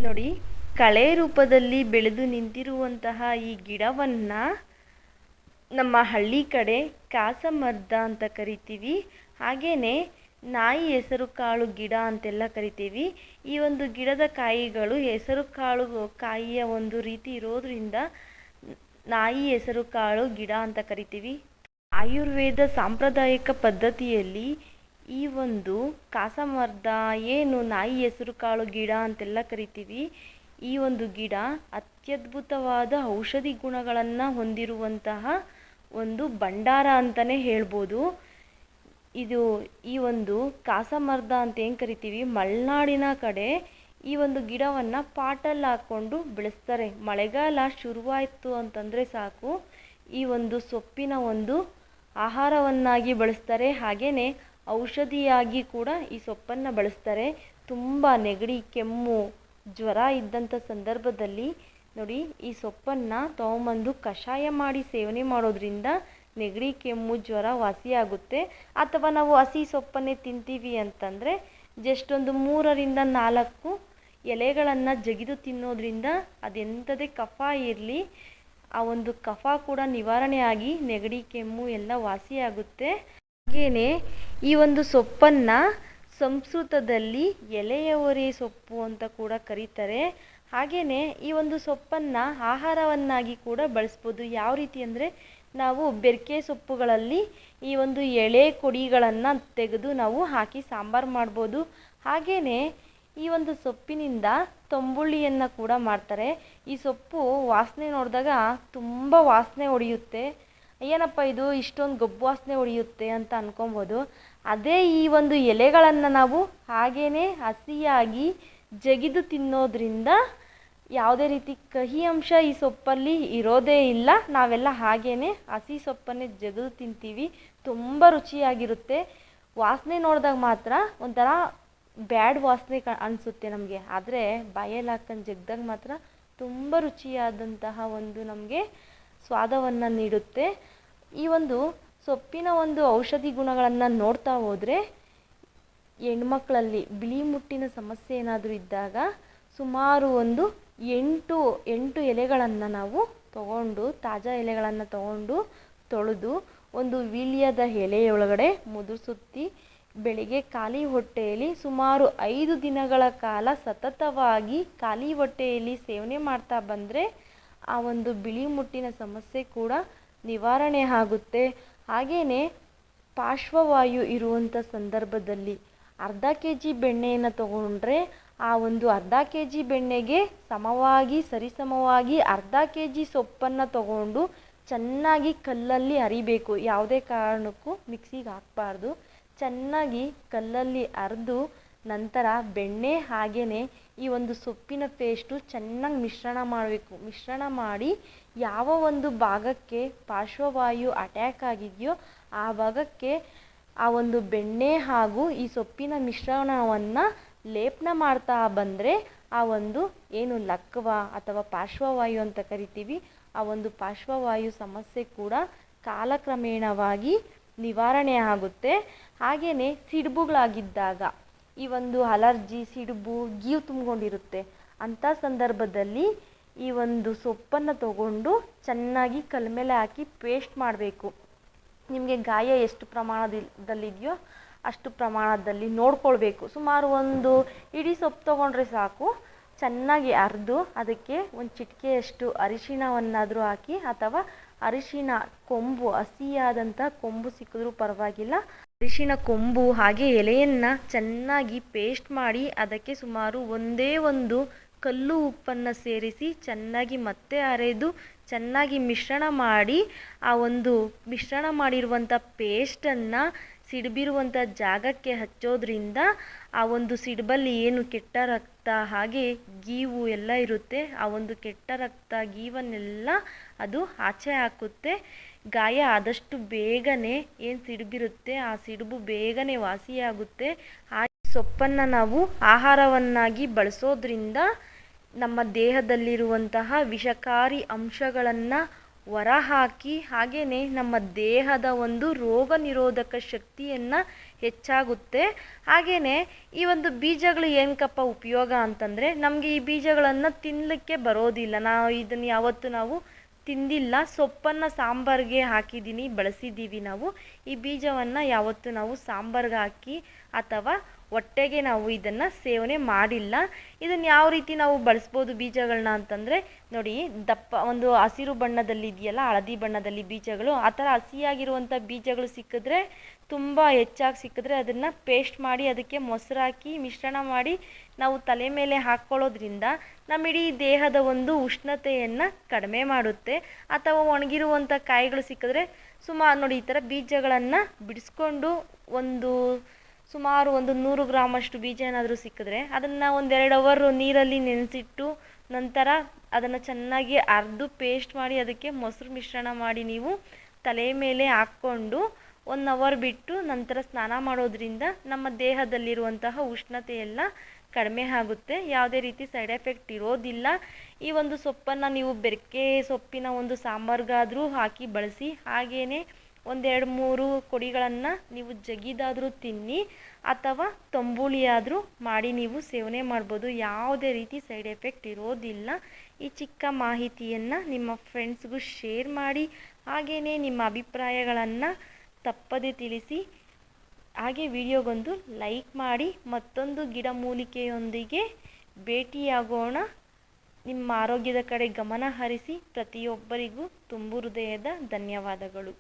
ನೋಡಿ, ಕಳೆ ರೂಪದಲ್ಲಿ ಬೆಳೆದು ನಿಂತಿರುವಂತಹ ಈ ಗಿಡವನ್ನು ನಮ್ಮ ಹಳ್ಳಿ ಕಡೆ ಕಾಸಮರ್ದ ಅಂತ ಕರಿತೀವಿ. ಹಾಗೆಯೇ ನಾಯಿ ಹೆಸರು ಕಾಳು ಗಿಡ ಅಂತೆಲ್ಲ ಕರಿತೀವಿ. ಈ ಒಂದು ಗಿಡದ ಕಾಯಿಗಳು ಹೆಸರು ಕಾಳು ಕಾಯಿಯ ಒಂದು ರೀತಿ ಇರೋದ್ರಿಂದ ನಾಯಿ ಹೆಸರು ಕಾಳು ಗಿಡ ಅಂತ ಕರಿತೀವಿ. ಆಯುರ್ವೇದ ಸಾಂಪ್ರದಾಯಿಕ ಪದ್ಧತಿಯಲ್ಲಿ ಈ ಒಂದು ಕಾಸಮರ್ದ ಏನು ನಾಯಿ ಹೆಸರು ಕಾಳು ಗಿಡ ಅಂತೆಲ್ಲ ಕರಿತೀವಿ, ಈ ಒಂದು ಗಿಡ ಅತ್ಯದ್ಭುತವಾದ ಔಷಧಿ ಗುಣಗಳನ್ನು ಹೊಂದಿರುವಂತಹ ಒಂದು ಭಂಡಾರ ಅಂತಲೇ ಹೇಳ್ಬೋದು. ಈ ಒಂದು ಕಾಸಮರ್ದ ಅಂತ ಏನು ಕರಿತೀವಿ, ಮಲೆನಾಡಿನ ಕಡೆ ಈ ಒಂದು ಗಿಡವನ್ನು ಪಾಟಲ್ಲಿ ಹಾಕ್ಕೊಂಡು ಬೆಳೆಸ್ತಾರೆ. ಮಳೆಗಾಲ ಶುರುವಾಯಿತು ಅಂತಂದರೆ ಸಾಕು, ಈ ಒಂದು ಸೊಪ್ಪಿನ ಒಂದು ಆಹಾರವನ್ನಾಗಿ ಬಳಸ್ತಾರೆ. ಹಾಗೆಯೇ ಔಷಧಿಯಾಗಿ ಕೂಡ ಈ ಸೊಪ್ಪನ್ನು ಬಳಸ್ತಾರೆ. ತುಂಬ ನೆಗಡಿ, ಕೆಮ್ಮು, ಜ್ವರ ಇದ್ದಂಥ ಸಂದರ್ಭದಲ್ಲಿ ನೋಡಿ, ಈ ಸೊಪ್ಪನ್ನು ತೊಗೊಂಬಂದು ಕಷಾಯ ಮಾಡಿ ಸೇವನೆ ಮಾಡೋದ್ರಿಂದ ನೆಗಡಿ, ಕೆಮ್ಮು, ಜ್ವರ ವಾಸಿಯಾಗುತ್ತೆ. ಅಥವಾ ನಾವು ಹಸಿ ಸೊಪ್ಪನ್ನೇ ತಿಂತೀವಿ ಅಂತಂದರೆ ಜಸ್ಟ್ ಒಂದು 3ರಿಂದ 4 ಎಲೆಗಳನ್ನು ಜಗಿದು ತಿನ್ನೋದ್ರಿಂದ ಅದೆಂಥದೇ ಕಫ ಇರಲಿ, ಆ ಒಂದು ಕಫ ಕೂಡ ನಿವಾರಣೆ ಆಗಿ ನೆಗಡಿ, ಕೆಮ್ಮು ಎಲ್ಲ ವಾಸಿಯಾಗುತ್ತೆ. ಹಾಗೆಯೇ ಈ ಒಂದು ಸೊಪ್ಪನ್ನು ಸಂಸ್ಕೃತದಲ್ಲಿ ಎಲೆಯವರೆ ಸೊಪ್ಪು ಅಂತ ಕೂಡ ಕರೀತಾರೆ. ಹಾಗೆಯೇ ಈ ಒಂದು ಸೊಪ್ಪನ್ನು ಆಹಾರವನ್ನಾಗಿ ಕೂಡ ಬಳಸ್ಬೋದು. ಯಾವ ರೀತಿ ಅಂದರೆ, ನಾವು ಬೆರಕೆ ಸೊಪ್ಪುಗಳಲ್ಲಿ ಈ ಒಂದು ಎಳೆ ಕೊಡಿಗಳನ್ನು ತೆಗೆದು ನಾವು ಹಾಕಿ ಸಾಂಬಾರು ಮಾಡ್ಬೋದು. ಹಾಗೆಯೇ ಈ ಒಂದು ಸೊಪ್ಪಿನಿಂದ ತಂಬುಳಿಯನ್ನು ಕೂಡ ಮಾಡ್ತಾರೆ. ಈ ಸೊಪ್ಪು ವಾಸನೆ ನೋಡಿದಾಗ ತುಂಬ ವಾಸನೆ ಹೊಡೆಯುತ್ತೆ. ಏನಪ್ಪ ಇದು ಇಷ್ಟೊಂದು ಗಬ್ಬು ವಾಸನೆ ಹೊಡೆಯುತ್ತೆ ಅಂತ ಅನ್ಕೊಬೋದು. ಅದೇ ಈ ಒಂದು ಎಲೆಗಳನ್ನು ನಾವು ಹಾಗೇ ಹಸಿಯಾಗಿ ಜಗಿದು ತಿನ್ನೋದ್ರಿಂದ ಯಾವುದೇ ರೀತಿ ಕಹಿ ಅಂಶ ಈ ಸೊಪ್ಪಲ್ಲಿ ಇರೋದೇ ಇಲ್ಲ. ನಾವೆಲ್ಲ ಹಾಗೇ ಹಸಿ ಸೊಪ್ಪನ್ನೇ ಜಗಿದು ತಿಂತೀವಿ. ತುಂಬ ರುಚಿಯಾಗಿರುತ್ತೆ. ವಾಸನೆ ನೋಡಿದಾಗ ಮಾತ್ರ ಒಂಥರ ಬ್ಯಾಡ್ ವಾಸನೆ ಅನಿಸುತ್ತೆ ನಮಗೆ, ಆದರೆ ಬಾಯಲ್ಲಿ ಹಾಕೊಂಡು ಜಗ್ದಾಗ ಮಾತ್ರ ತುಂಬ ರುಚಿಯಾದಂತಹ ಒಂದು ನಮಗೆ ಸ್ವಾದವನ್ನು ನೀಡುತ್ತೆ. ಈ ಒಂದು ಸೊಪ್ಪಿನ ಒಂದು ಔಷಧಿ ಗುಣಗಳನ್ನು ನೋಡ್ತಾ ಹೋದರೆ, ಹೆಣ್ಮಕ್ಳಲ್ಲಿ ಬಿಳಿ ಮುಟ್ಟಿನ ಸಮಸ್ಯೆ ಏನಾದರೂ ಇದ್ದಾಗ ಸುಮಾರು ಒಂದು 8 ಎಲೆಗಳನ್ನು ನಾವು ತಗೊಂಡು, ತಾಜಾ ಎಲೆಗಳನ್ನು ತಗೊಂಡು ತೊಳೆದು ಒಂದು ವೀಳ್ಯದ ಎಲೆಯೊಳಗಡೆ ಮುದುರಿಸುತ್ತಿ ಬೆಳಿಗ್ಗೆ ಖಾಲಿ ಹೊಟ್ಟೆಯಲ್ಲಿ ಸುಮಾರು 5 ದಿನಗಳ ಕಾಲ ಸತತವಾಗಿ ಖಾಲಿ ಹೊಟ್ಟೆಯಲ್ಲಿ ಸೇವನೆ ಮಾಡ್ತಾ ಬಂದರೆ ಆ ಒಂದು ಬಿಳಿ ಮುಟ್ಟಿನ ಸಮಸ್ಯೆ ಕೂಡ ನಿವಾರಣೆ ಆಗುತ್ತೆ. ಹಾಗೆಯೇ ಪಾರ್ಶ್ವವಾಯು ಇರುವಂಥ ಸಂದರ್ಭದಲ್ಲಿ ಅರ್ಧ kg ಬೆಣ್ಣೆಯನ್ನು ತಗೊಂಡ್ರೆ ಆ ಒಂದು ಅರ್ಧ kg ಬೆಣ್ಣೆಗೆ ಸರಿಸಮವಾಗಿ ಅರ್ಧ kg ಸೊಪ್ಪನ್ನು ತಗೊಂಡು ಚೆನ್ನಾಗಿ ಕಲ್ಲಲ್ಲಿ ಅರಿಬೇಕು. ಯಾವುದೇ ಕಾರಣಕ್ಕೂ ಮಿಕ್ಸಿಗೆ ಹಾಕಬಾರ್ದು. ಚೆನ್ನಾಗಿ ಕಲ್ಲಲ್ಲಿ ಅರೆದು ನಂತರ ಬೆಣ್ಣೆ ಹಾಗೆಯೇ ಈ ಒಂದು ಸೊಪ್ಪಿನ ಪೇಸ್ಟು ಚೆನ್ನಾಗಿ ಮಿಶ್ರಣ ಮಾಡಬೇಕು. ಮಿಶ್ರಣ ಮಾಡಿ ಯಾವ ಒಂದು ಭಾಗಕ್ಕೆ ಪಾರ್ಶ್ವವಾಯು ಅಟ್ಯಾಕ್ ಆಗಿದೆಯೋ ಆ ಭಾಗಕ್ಕೆ ಆ ಒಂದು ಬೆಣ್ಣೆ ಹಾಗೂ ಈ ಸೊಪ್ಪಿನ ಮಿಶ್ರಣವನ್ನು ಲೇಪನ ಮಾಡ್ತಾ ಬಂದರೆ ಆ ಒಂದು ಏನು ಲಕ್ವ ಅಥವಾ ಪಾರ್ಶ್ವವಾಯು ಅಂತ ಕರಿತೀವಿ, ಆ ಒಂದು ಪಾರ್ಶ್ವವಾಯು ಸಮಸ್ಯೆ ಕೂಡ ಕಾಲಕ್ರಮೇಣವಾಗಿ ನಿವಾರಣೆ ಆಗುತ್ತೆ. ಹಾಗೆಯೇ ಸಿಡುಬುಗಳಾಗಿದ್ದಾಗ ಈ ಒಂದು ಅಲರ್ಜಿ, ಸಿಡುಬು, ಗೀವು ತುಂಬಿಕೊಂಡಿರುತ್ತೆ. ಅಂಥ ಸಂದರ್ಭದಲ್ಲಿ ಈ ಒಂದು ಸೊಪ್ಪನ್ನು ತಗೊಂಡು ಚೆನ್ನಾಗಿ ಕಲ್ಲ ಮೇಲೆ ಹಾಕಿ ಪೇಸ್ಟ್ ಮಾಡಬೇಕು. ನಿಮಗೆ ಗಾಯ ಎಷ್ಟು ಪ್ರಮಾಣದಲ್ಲಿದೆಯೋ ಅಷ್ಟು ಪ್ರಮಾಣದಲ್ಲಿ ನೋಡ್ಕೊಳ್ಬೇಕು. ಸುಮಾರು ಒಂದು ಇಡೀ ಸೊಪ್ಪು ತೊಗೊಂಡ್ರೆ ಸಾಕು. ಚೆನ್ನಾಗಿ ಅರೆದು ಅದಕ್ಕೆ ಒಂದು ಚಿಟಿಕೆಯಷ್ಟು ಅರಿಶಿಣವನ್ನಾದರೂ ಹಾಕಿ, ಅಥವಾ ಅರಿಶಿಣ ಕೊಂಬು, ಹಸಿಯಾದಂಥ ಕೊಂಬು ಸಿಕ್ಕಿದ್ರೂ ಪರವಾಗಿಲ್ಲ, ಅರಿಶಿಣ ಕೊಂಬು ಹಾಗೆ ಎಲೆಯನ್ನು ಚೆನ್ನಾಗಿ ಪೇಸ್ಟ್ ಮಾಡಿ ಅದಕ್ಕೆ ಸುಮಾರು ಒಂದೇ ಒಂದು ಕಲ್ಲು ಉಪ್ಪನ್ನು ಸೇರಿಸಿ ಚೆನ್ನಾಗಿ ಮತ್ತೆ ಅರೆದು ಚೆನ್ನಾಗಿ ಮಿಶ್ರಣ ಮಾಡಿ ಆ ಒಂದು ಮಿಶ್ರಣ ಮಾಡಿರುವಂಥ ಪೇಸ್ಟನ್ನು ಸಿಡಿಬಿರುವಂಥ ಜಾಗಕ್ಕೆ ಹಚ್ಚೋದ್ರಿಂದ ಆ ಒಂದು ಸಿಡಿಬಲ್ಲಿ ಏನು ಕೆಟ್ಟ ರಕ್ತ ಹಾಗೆ ಗೀವು ಎಲ್ಲ ಇರುತ್ತೆ, ಆ ಒಂದು ಕೆಟ್ಟ ರಕ್ತ ಗೀವನ್ನೆಲ್ಲ ಅದು ಆಚೆ ಹಾಕುತ್ತೆ. ಗಾಯ ಆದಷ್ಟು ಬೇಗನೆ ಏನು ಸಿಡಿಬಿರುತ್ತೆ ಆ ಸಿಡುಬು ಬೇಗನೆ ವಾಸಿಯಾಗುತ್ತೆ. ಆ ಸೊಪ್ಪನ್ನು ನಾವು ಆಹಾರವನ್ನಾಗಿ ಬಳಸೋದ್ರಿಂದ ನಮ್ಮ ದೇಹದಲ್ಲಿರುವಂತಹ ವಿಷಕಾರಿ ಅಂಶಗಳನ್ನು ಹೊರಹಾಕಿ ಹಾಗೆಯೇ ನಮ್ಮ ದೇಹದ ಒಂದು ರೋಗ ನಿರೋಧಕ ಶಕ್ತಿಯನ್ನು ಹೆಚ್ಚಾಗುತ್ತೆ. ಹಾಗೆಯೇ ಈ ಒಂದು ಬೀಜಗಳು ಏನಕ್ಕಪ್ಪ ಉಪಯೋಗ ಅಂತಂದರೆ, ನಮಗೆ ಈ ಬೀಜಗಳನ್ನು ತಿನ್ನಲಿಕ್ಕೆ ಬರೋದಿಲ್ಲ, ನಾವು ಇದನ್ನು ಯಾವತ್ತೂ ನಾವು ತಿಂದಿಲ್ಲ. ಸೊಪ್ಪನ್ನು ಸಾಂಬಾರಿಗೆ ಹಾಕಿದ್ದೀನಿ, ಬಳಸಿದ್ದೀವಿ ನಾವು. ಈ ಬೀಜವನ್ನು ಯಾವತ್ತೂ ನಾವು ಸಾಂಬಾರಿಗೆ ಹಾಕಿ ಅಥವಾ ಹೊಟ್ಟೆಗೆ ನಾವು ಇದನ್ನು ಸೇವನೆ ಮಾಡಿಲ್ಲ. ಇದನ್ನು ಯಾವ ರೀತಿ ನಾವು ಬಳಸ್ಬೋದು ಬೀಜಗಳನ್ನ ಅಂತಂದರೆ, ನೋಡಿ ದಪ್ಪ ಒಂದು ಹಸಿರು ಬಣ್ಣದಲ್ಲಿ ಇದೆಯಲ್ಲ, ಹಳದಿ ಬಣ್ಣದಲ್ಲಿ ಬೀಜಗಳು, ಆ ಥರ ಹಸಿಯಾಗಿರುವಂಥ ಬೀಜಗಳು ಸಿಕ್ಕಿದ್ರೆ, ತುಂಬ ಹೆಚ್ಚಾಗಿ ಸಿಕ್ಕಿದ್ರೆ ಅದನ್ನು ಪೇಸ್ಟ್ ಮಾಡಿ ಅದಕ್ಕೆ ಮೊಸರು ಹಾಕಿ ಮಿಶ್ರಣ ಮಾಡಿ ನಾವು ತಲೆ ಮೇಲೆ ಹಾಕ್ಕೊಳ್ಳೋದ್ರಿಂದ ನಮ್ಮ ಇಡೀ ದೇಹದ ಒಂದು ಉಷ್ಣತೆಯನ್ನು ಕಡಿಮೆ ಮಾಡುತ್ತೆ. ಅಥವಾ ಒಣಗಿರುವಂಥ ಕಾಯಿಗಳು ಸಿಕ್ಕಿದ್ರೆ ಸುಮಾರು ನೋಡಿ ಈ ಥರ ಬೀಜಗಳನ್ನು ಬಿಡಿಸ್ಕೊಂಡು ಸುಮಾರು 100 ಗ್ರಾಮಷ್ಟು ಬೀಜ ಏನಾದರೂ ಸಿಕ್ಕಿದ್ರೆ ಅದನ್ನು 1-2 ಅವರ್ ನೀರಲ್ಲಿ ನೆನೆಸಿಟ್ಟು ನಂತರ ಅದನ್ನು ಚೆನ್ನಾಗಿ ಅರ್ದು ಪೇಸ್ಟ್ ಮಾಡಿ ಅದಕ್ಕೆ ಮೊಸರು ಮಿಶ್ರಣ ಮಾಡಿ ನೀವು ತಲೆ ಮೇಲೆ ಹಾಕ್ಕೊಂಡು 1 ಅವರ್ ಬಿಟ್ಟು ನಂತರ ಸ್ನಾನ ಮಾಡೋದ್ರಿಂದ ನಮ್ಮ ದೇಹದಲ್ಲಿರುವಂತಹ ಉಷ್ಣತೆ ಎಲ್ಲ ಕಡಿಮೆ ಆಗುತ್ತೆ. ಯಾವುದೇ ರೀತಿ ಸೈಡ್ ಎಫೆಕ್ಟ್ ಇರೋದಿಲ್ಲ. ಈ ಒಂದು ಸೊಪ್ಪನ್ನು ನೀವು ಬೆರಕೆ ಸೊಪ್ಪಿನ ಒಂದು ಸಾಂಬಾರ್ಗಾದರೂ ಹಾಕಿ ಬಳಸಿ. ಹಾಗೆಯೇ 1-2-3 ಕೊಡಿಗಳನ್ನು ನೀವು ಜಗಿದಾದರೂ ತಿನ್ನಿ ಅಥವಾ ತಂಬುಳಿಯಾದರೂ ಮಾಡಿ ನೀವು ಸೇವನೆ ಮಾಡ್ಬೋದು. ಯಾವುದೇ ರೀತಿ ಸೈಡ್ ಎಫೆಕ್ಟ್ ಇರೋದಿಲ್ಲ. ಈ ಚಿಕ್ಕ ಮಾಹಿತಿಯನ್ನು ನಿಮ್ಮ ಫ್ರೆಂಡ್ಸ್ಗೂ ಶೇರ್ ಮಾಡಿ. ಹಾಗೆಯೇ ನಿಮ್ಮ ಅಭಿಪ್ರಾಯಗಳನ್ನು ತಪ್ಪದೇ ತಿಳಿಸಿ. ಹಾಗೆ ವಿಡಿಯೋಗೊಂದು ಲೈಕ್ ಮಾಡಿ. ಮತ್ತೊಂದು ಗಿಡಮೂಲಿಕೆಯೊಂದಿಗೆ ಭೇಟಿಯಾಗೋಣ. ನಿಮ್ಮ ಆರೋಗ್ಯದ ಕಡೆ ಗಮನ ಹರಿಸಿ. ಪ್ರತಿಯೊಬ್ಬರಿಗೂ ತುಂಬು ಹೃದಯದ ಧನ್ಯವಾದಗಳು.